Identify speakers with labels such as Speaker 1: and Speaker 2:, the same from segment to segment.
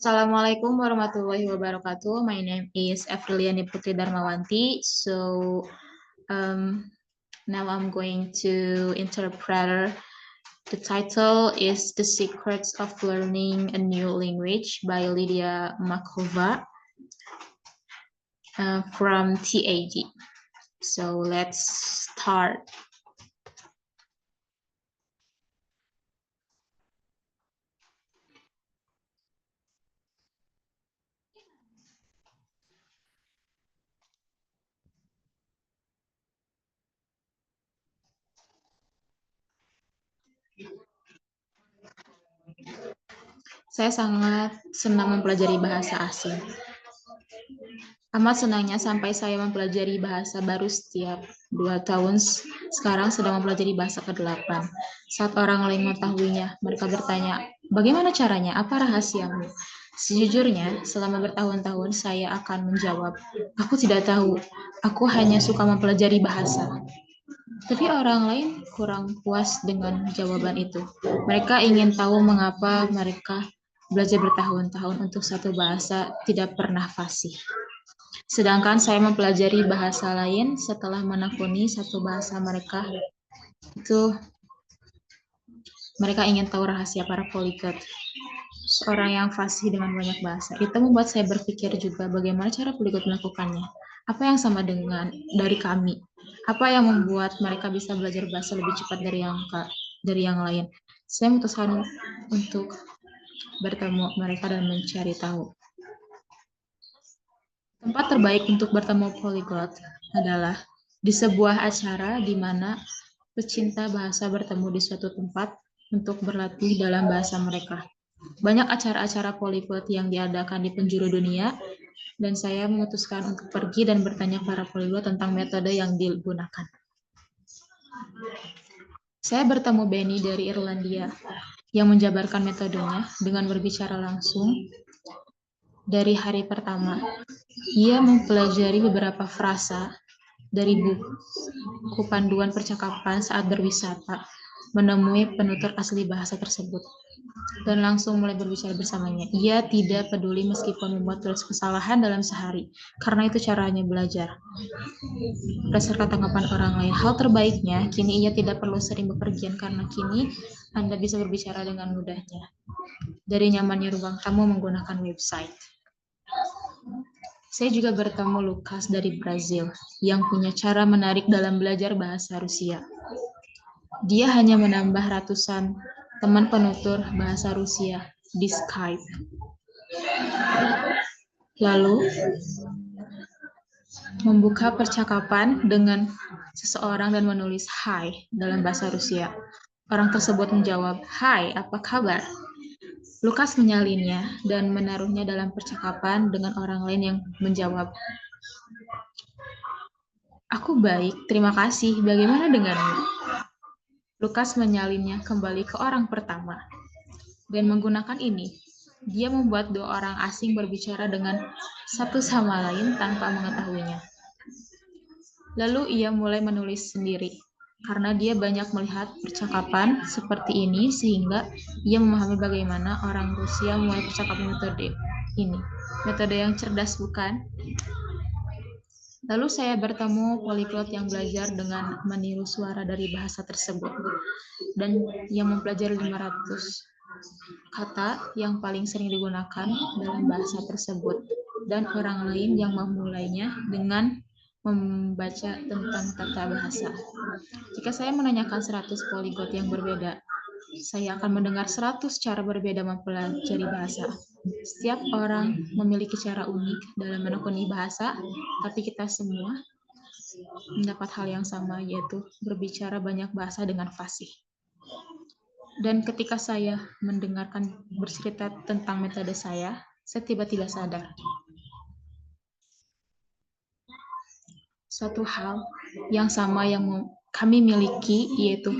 Speaker 1: Assalamualaikum warahmatullahi wabarakatuh. My name is Afriliani Putri Darmawanti. Now I'm going to interpret. The title is The Secrets of Learning a New Language by Lydia Makova from TAD. So let's start. Saya sangat senang mempelajari bahasa asing. Amat senangnya sampai saya mempelajari bahasa baru setiap 2 tahun. Sekarang sedang mempelajari bahasa ke-8. Saat orang lain mengetahuinya, mereka bertanya, bagaimana caranya? Apa rahasiamu? Sejujurnya, selama bertahun-tahun saya akan menjawab, aku tidak tahu, aku hanya suka mempelajari bahasa. Tapi orang lain kurang puas dengan jawaban itu. Mereka ingin tahu mengapa mereka belajar bertahun-tahun untuk satu bahasa tidak pernah fasih. Sedangkan saya mempelajari bahasa lain setelah menekuni satu bahasa mereka. Mereka ingin tahu rahasia para polyglot. Seorang yang fasih dengan banyak bahasa. Itu membuat saya berpikir juga bagaimana cara polyglot melakukannya. Apa yang sama dengan dari kami? Apa yang membuat mereka bisa belajar bahasa lebih cepat dari yang lain? Saya memutuskan untuk bertemu mereka dan mencari tahu. Tempat terbaik untuk bertemu polyglot adalah di sebuah acara di mana pecinta bahasa bertemu di suatu tempat untuk berlatih dalam bahasa mereka. Banyak acara-acara polyglot yang diadakan di penjuru dunia, dan saya memutuskan untuk pergi dan bertanya para polyglot tentang metode yang digunakan. Saya bertemu Benny dari Irlandia yang menjabarkan metodenya dengan berbicara langsung dari hari pertama. Ia mempelajari beberapa frasa dari buku panduan percakapan saat berwisata, menemui penutur asli bahasa tersebut, dan langsung mulai berbicara bersamanya. Ia tidak peduli meskipun membuat kesalahan dalam sehari, karena itu caranya belajar. Berdasarkan tanggapan orang lain, hal terbaiknya, kini ia tidak perlu sering bepergian karena kini Anda bisa berbicara dengan mudahnya dari nyamannya ruang tamu menggunakan website. Saya juga bertemu Lucas dari Brazil, yang punya cara menarik dalam belajar bahasa Rusia. Dia hanya menambah ratusan teman penutur bahasa Rusia di Skype. Lalu, membuka percakapan dengan seseorang dan menulis "Hai" dalam bahasa Rusia. Orang tersebut menjawab, "Hai, apa kabar?" Lukas menyalinnya dan menaruhnya dalam percakapan dengan orang lain yang menjawab, "Aku baik, terima kasih. Bagaimana denganmu?" Lukas menyalinnya kembali ke orang pertama. Dan menggunakan ini, dia membuat dua orang asing berbicara dengan satu sama lain tanpa mengetahuinya. Lalu ia mulai menulis sendiri. Karena dia banyak melihat percakapan seperti ini, sehingga ia memahami bagaimana orang Rusia mulai percakapan metode ini. Metode yang cerdas, bukan? Lalu saya bertemu polyglot yang belajar dengan meniru suara dari bahasa tersebut, dan yang mempelajari 500 kata yang paling sering digunakan dalam bahasa tersebut, dan orang lain yang memulainya dengan membaca tentang tata bahasa. Jika saya menanyakan 100 polyglot yang berbeda, saya akan mendengar 100 cara berbeda mempelajari bahasa. Setiap orang memiliki cara unik dalam menekuni bahasa, tapi kita semua mendapat hal yang sama, yaitu berbicara banyak bahasa dengan fasih. Dan ketika saya mendengarkan bercerita tentang metode saya tiba-tiba sadar. Suatu hal yang sama yang kami miliki, yaitu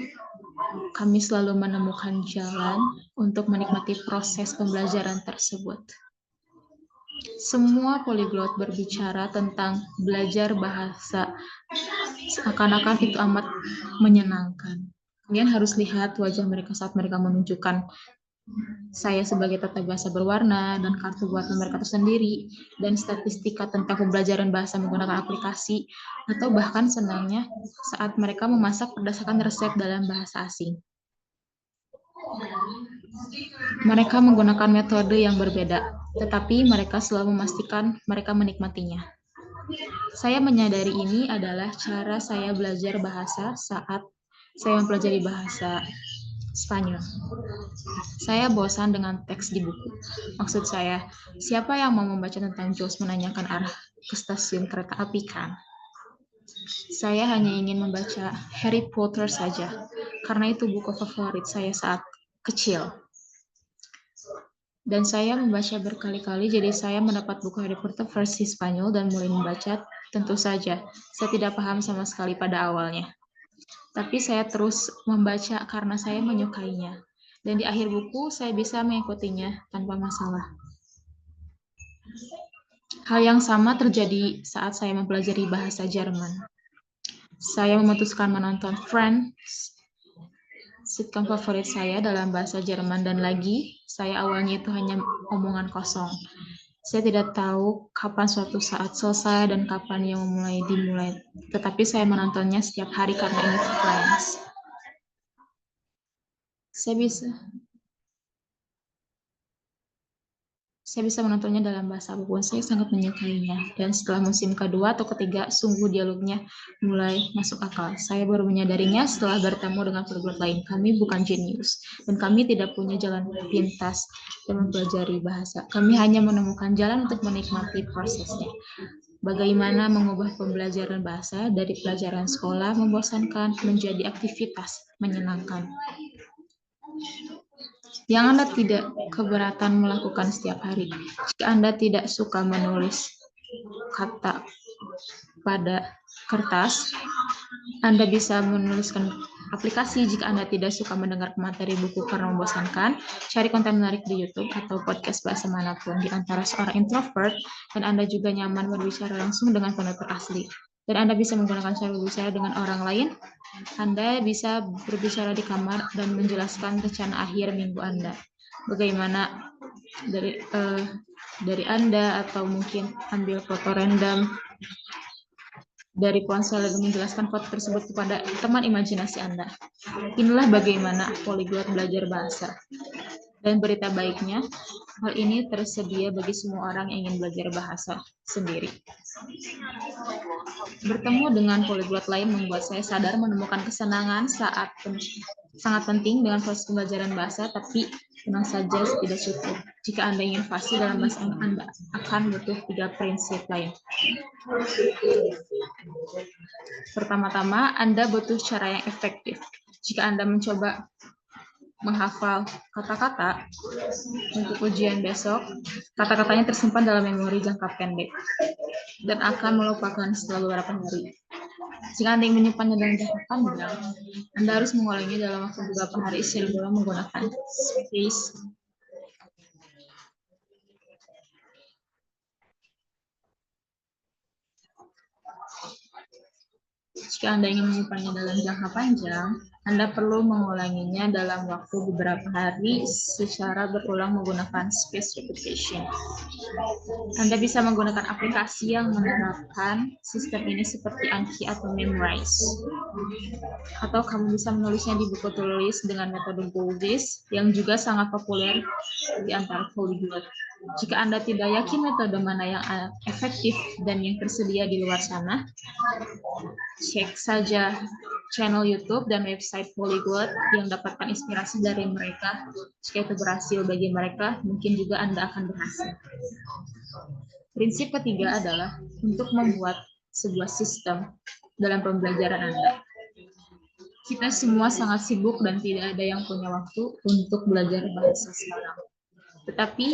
Speaker 1: kami selalu menemukan jalan untuk menikmati proses pembelajaran tersebut. Semua polyglot berbicara tentang belajar bahasa, seakan-akan itu amat menyenangkan. Kalian harus lihat wajah mereka saat mereka menunjukkan Saya sebagai tata bahasa berwarna dan kartu buatan mereka tersendiri, dan statistika tentang pembelajaran bahasa menggunakan aplikasi, atau bahkan senangnya saat mereka memasak berdasarkan resep dalam bahasa asing. Mereka menggunakan metode yang berbeda, tetapi mereka selalu memastikan mereka menikmatinya. Saya menyadari ini adalah cara saya belajar bahasa saat saya mempelajari bahasa Spanyol. Saya bosan dengan teks di buku. Maksud saya, siapa yang mau membaca tentang Jules menanyakan arah ke stasiun kereta api kan? Saya hanya ingin membaca Harry Potter saja, karena itu buku favorit saya saat kecil. Dan saya membaca berkali-kali, jadi saya mendapat buku Harry Potter versi Spanyol dan mulai membaca. Tentu saja, saya tidak paham sama sekali pada awalnya. Tapi saya terus membaca karena saya menyukainya. Dan di akhir buku, saya bisa mengikutinya tanpa masalah. Hal yang sama terjadi saat saya mempelajari bahasa Jerman. Saya memutuskan menonton Friends, sitcom favorit saya dalam bahasa Jerman, dan lagi, saya awalnya itu hanya omongan kosong. Saya tidak tahu kapan suatu saat selesai dan kapan yang dimulai. Tetapi saya menontonnya setiap hari karena ini Friends. Saya bisa menontonnya dalam bahasa apapun, saya sangat menyukainya. Dan setelah musim kedua atau ketiga, sungguh dialognya mulai masuk akal. Saya baru menyadarinya setelah bertemu dengan polyglot lain. Kami bukan jenius, dan kami tidak punya jalan pintas dalam mempelajari bahasa. Kami hanya menemukan jalan untuk menikmati prosesnya. Bagaimana mengubah pembelajaran bahasa dari pelajaran sekolah membosankan menjadi aktivitas menyenangkan yang Anda tidak keberatan melakukan setiap hari. Jika Anda tidak suka menulis kata pada kertas, Anda bisa menuliskan aplikasi. Jika Anda tidak suka mendengar materi buku karena membosankan, cari konten menarik di YouTube atau podcast bahasa manapun. Di antara seorang introvert, dan Anda juga nyaman berbicara langsung dengan penutur asli, dan Anda bisa menggunakan cara berbicara dengan orang lain, Anda bisa berbicara di kamar dan menjelaskan rencana akhir minggu Anda. Bagaimana dari Anda, atau mungkin ambil foto random dari ponsel dan menjelaskan foto tersebut kepada teman imajinasi Anda. Inilah bagaimana polyglot belajar bahasa. Dan berita baiknya, hal ini tersedia bagi semua orang yang ingin belajar bahasa sendiri. Bertemu dengan polyglot lain membuat saya sadar menemukan kesenangan saat sangat penting dengan proses pembelajaran bahasa, tapi tenang saja tidak cukup. Jika Anda ingin fasih dalam bahasa, Anda akan butuh 3 prinsip lain. Pertama-tama, Anda butuh cara yang efektif. Jika Anda mencoba menghafal kata-kata untuk ujian besok, kata-katanya tersimpan dalam memori jangka pendek dan akan melupakan setelah beberapa hari. Jika Anda ingin menyimpannya dalam jangka panjang, Anda harus mengulanginya dalam waktu beberapa hari sebelum menggunakan space. Jika Anda ingin menyimpannya dalam jangka panjang, Anda perlu mengulanginya dalam waktu beberapa hari secara berulang menggunakan space repetition. Anda bisa menggunakan aplikasi yang menerapkan sistem ini seperti Anki atau Memrise. Atau kamu bisa menulisnya di buku tulis dengan metode Goldis yang juga sangat populer di antara polyglot. Jika Anda tidak yakin metode mana yang efektif dan yang tersedia di luar sana, cek saja channel YouTube dan website Polyglot yang dapatkan inspirasi dari mereka. Jika itu berhasil bagi mereka, mungkin juga Anda akan berhasil. Prinsip ketiga adalah untuk membuat sebuah sistem dalam pembelajaran Anda. Kita semua sangat sibuk dan tidak ada yang punya waktu untuk belajar bahasa sekarang. Tetapi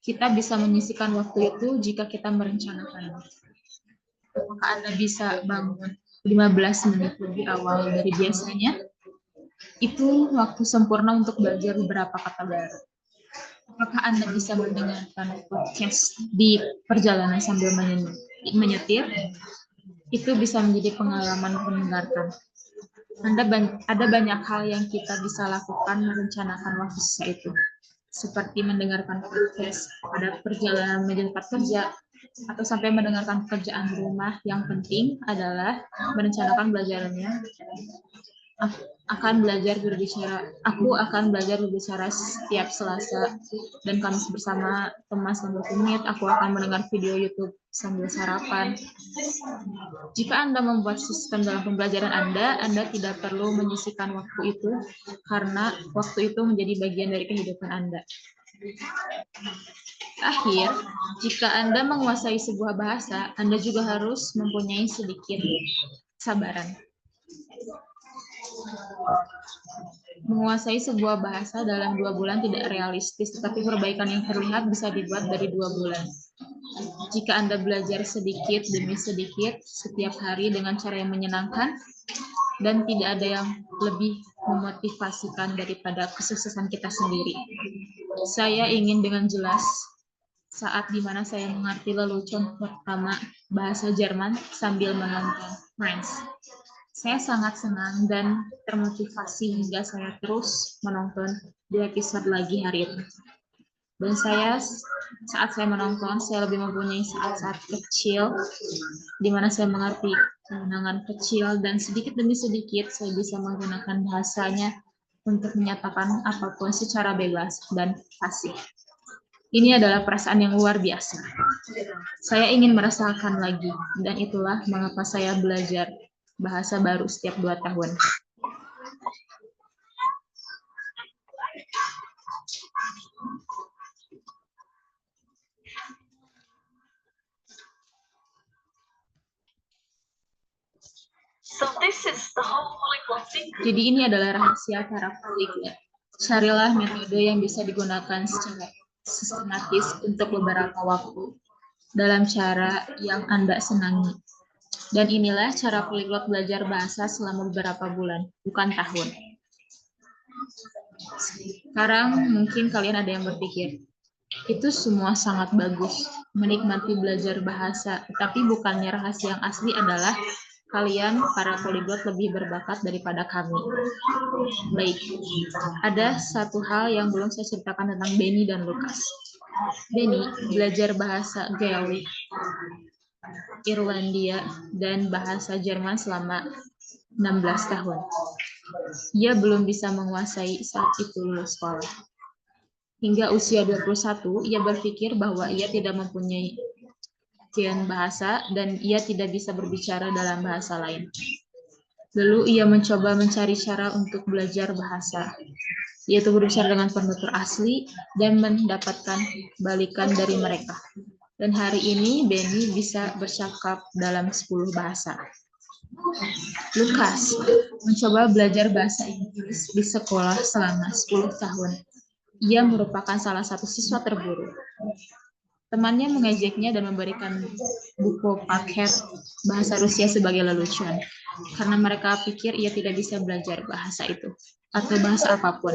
Speaker 1: kita bisa menyisihkan waktu itu jika kita merencanakannya. Apakah Anda bisa bangun 15 menit lebih awal dari biasanya? Itu waktu sempurna untuk belajar beberapa kata baru. Apakah Anda bisa mendengarkan podcast di perjalanan sambil menyetir? Itu bisa menjadi pengalaman mendengarkan. Ada banyak hal yang kita bisa lakukan merencanakan waktu sisa itu. seperti mendengarkan podcast pada perjalanan menuju tempat kerja, atau sampai mendengarkan pekerjaan rumah. Yang penting adalah merencanakan belajarnya. Aku akan belajar berbicara setiap Selasa dan Kamis bersama teman selama 20 menit. Aku akan mendengar video YouTube sambil sarapan. Jika Anda membuat sistem dalam pembelajaran Anda tidak perlu menyisihkan waktu itu, karena waktu itu menjadi bagian dari kehidupan Anda. Akhir, jika Anda menguasai sebuah bahasa, Anda juga harus mempunyai sedikit kesabaran. Menguasai sebuah bahasa dalam 2 bulan tidak realistis, tetapi perbaikan yang terlihat bisa dibuat dari 2 bulan. Jika Anda belajar sedikit demi sedikit setiap hari dengan cara yang menyenangkan, dan tidak ada yang lebih memotivasikan daripada kesuksesan kita sendiri. Saya ingin dengan jelas saat dimana saya mengerti lelucon pertama bahasa Jerman sambil menonton Friends. Saya sangat senang dan termotivasi hingga saya terus menonton 2 episode lagi hari itu. Dan saat saya menonton, saya lebih mempunyai saat-saat kecil di mana saya mengerti kemenangan kecil, dan sedikit demi sedikit saya bisa menggunakan bahasanya untuk menyatakan apapun secara bebas dan fasih. Ini adalah perasaan yang luar biasa. Saya ingin merasakan lagi, dan itulah mengapa saya belajar bahasa baru setiap 2 tahun. Jadi ini adalah rahasia cara polyglot. Carilah metode yang bisa digunakan secara sistematis untuk beberapa waktu dalam cara yang Anda senangi. Dan inilah cara polyglot belajar bahasa selama beberapa bulan, bukan tahun. Sekarang mungkin kalian ada yang berpikir, itu semua sangat bagus, menikmati belajar bahasa, tetapi bukannya rahasia yang asli adalah kalian, para polyglot, lebih berbakat daripada kami. Baik, ada satu hal yang belum saya ceritakan tentang Benny dan Lucas. Benny belajar bahasa Gaelic, Irlandia, dan bahasa Jerman selama 16 tahun. Ia belum bisa menguasai saat itu lulus sekolah. Hingga usia 21, ia berpikir bahwa ia tidak mempunyai bahasa dan ia tidak bisa berbicara dalam bahasa lain. Lalu ia mencoba mencari cara untuk belajar bahasa, yaitu berbicara dengan penutur asli dan mendapatkan balikan dari mereka. Dan hari ini Benny bisa bercakap dalam 10 bahasa. Lucas mencoba belajar bahasa Inggris di sekolah selama 10 tahun. Ia merupakan salah satu siswa terburuk. Temannya mengejeknya dan memberikan buku paket bahasa Rusia sebagai lelucon, karena mereka pikir ia tidak bisa belajar bahasa itu, atau bahasa apapun.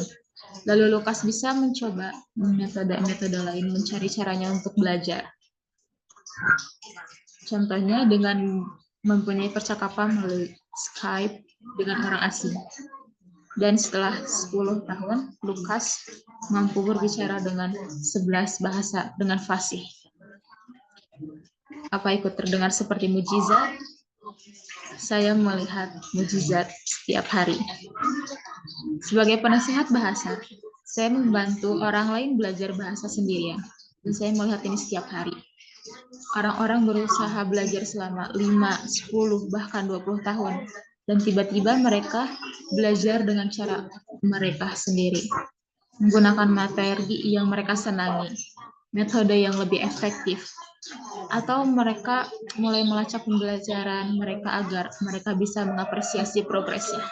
Speaker 1: Lalu Lucas bisa mencoba metode-metode lain mencari caranya untuk belajar. Contohnya dengan mempunyai percakapan melalui Skype dengan orang asing. Dan setelah 10 tahun, Lucas mampu berbicara dengan 11 bahasa dengan fasih. Apa ikut terdengar seperti mujizat? Saya melihat mujizat setiap hari. Sebagai penasehat bahasa, saya membantu orang lain belajar bahasa sendirian. Dan saya melihat ini setiap hari. Orang-orang berusaha belajar selama 5, 10, bahkan 20 tahun. Dan tiba-tiba mereka belajar dengan cara mereka sendiri, menggunakan materi yang mereka senangi, metode yang lebih efektif, atau mereka mulai melacak pembelajaran mereka agar mereka bisa mengapresiasi progresnya.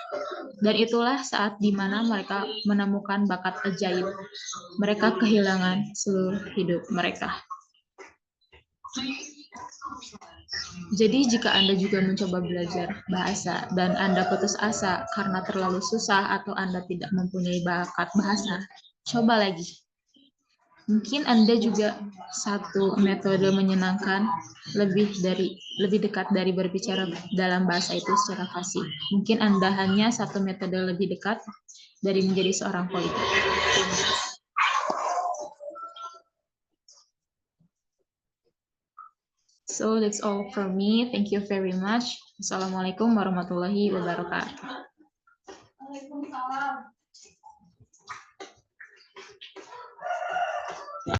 Speaker 1: Dan itulah saat di mana mereka menemukan bakat ajaib. Mereka kehilangan seluruh hidup mereka. Jadi jika Anda juga mencoba belajar bahasa dan Anda putus asa karena terlalu susah atau Anda tidak mempunyai bakat bahasa, coba lagi. Mungkin Anda juga satu metode menyenangkan lebih dekat dari berbicara dalam bahasa itu secara fasih. Mungkin Anda hanya satu metode lebih dekat dari menjadi seorang polyglot. So that's all from me. Thank you very much. Assalamualaikum warahmatullahi wabarakatuh.